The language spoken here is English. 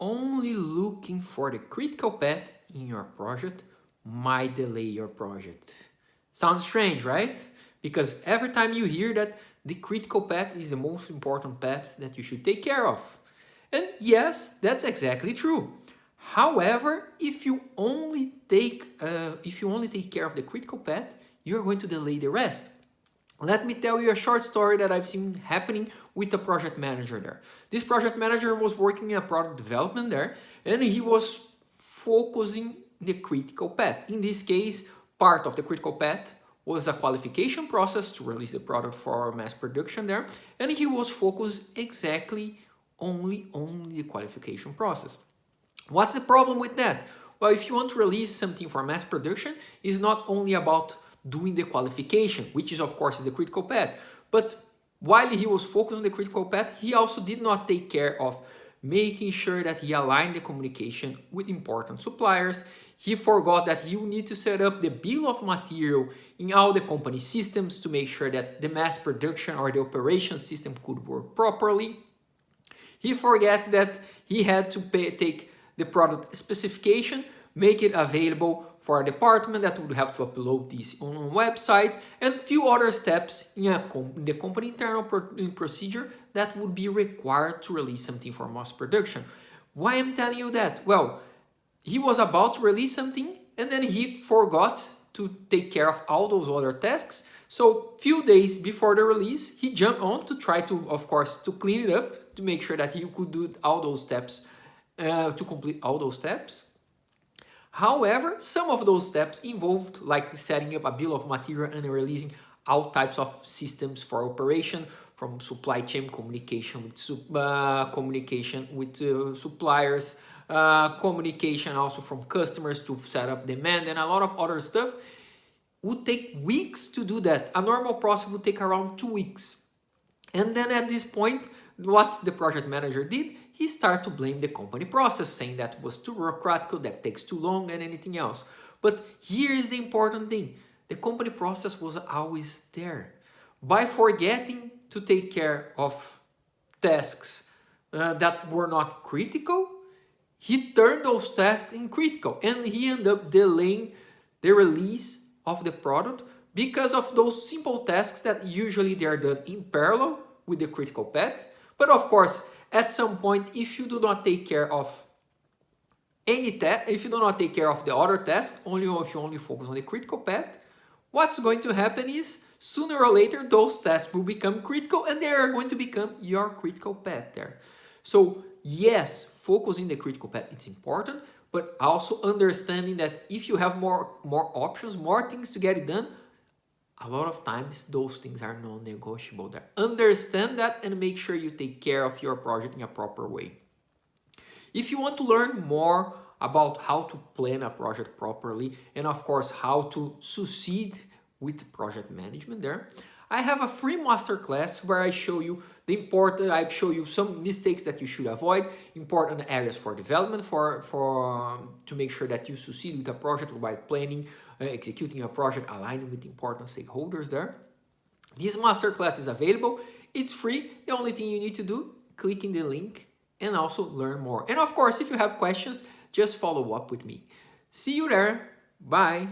only looking for the critical path in your project might delay your project. Sounds strange, right? Because every time you hear that the critical path is the most important path that you should take care of. And yes, that's exactly true. However, if you only take care of the critical path, you're going to delay the rest. Let me tell you a short story that I've seen happening with a project manager there. This project manager was working in a product development there, and he was focusing the critical path. In this case, part of the critical path was a qualification process to release the product for mass production there, and he was focused exactly only on the qualification process. What's the problem with that? Well, if you want to release something for mass production, it's not only about doing the qualification, which is of course the critical path, but while he was focused on the critical path, he also did not take care of making sure that he aligned the communication with important suppliers. He forgot that you need to set up the bill of material in all the company systems to make sure that the mass production or the operation system could work properly. He forgot that he had to take the product specification, make it available for a department that would have to upload this on a website, and a few other steps in the company internal procedure that would be required to release something for mass production. Why I'm telling you that? Well, he was about to release something and then he forgot to take care of all those other tasks. So few days before the release, he jumped on to try to, of course, to clean it up, to make sure that he could do all those steps, to complete all those steps. However, some of those steps involved like setting up a bill of material and releasing all types of systems for operation, from supply chain communication with suppliers, communication also from customers to set up demand, and a lot of other stuff. Would take weeks to do that. A normal process would take around 2 weeks. And then at this point, what the project manager did, he started to blame the company process, saying that was too bureaucratic, that takes too long, and anything else. But here is the important thing. The company process was always there. By forgetting to take care of tasks that were not critical, he turned those tasks in critical, and he ended up delaying the release of the product because of those simple tasks that usually they are done in parallel with the critical path. But of course, at some point, if you do not take care of if you do not take care of the other tasks, if you only focus on the critical path, what's going to happen is sooner or later those tasks will become critical and they are going to become your critical path there. So yes, focusing the critical path, it's important, but also understanding that if you have more options, more things to get it done, a lot of times those things are non-negotiable there. Understand that and make sure you take care of your project in a proper way. If you want to learn more about how to plan a project properly and of course how to succeed with project management there, I have a free masterclass where I show you some mistakes that you should avoid, important areas for development to make sure that you succeed with a project while planning, executing a project, aligning with important stakeholders there. This masterclass is available. It's free. The only thing you need to do, click in the link and also learn more. And of course, if you have questions, just follow up with me. See you there. Bye.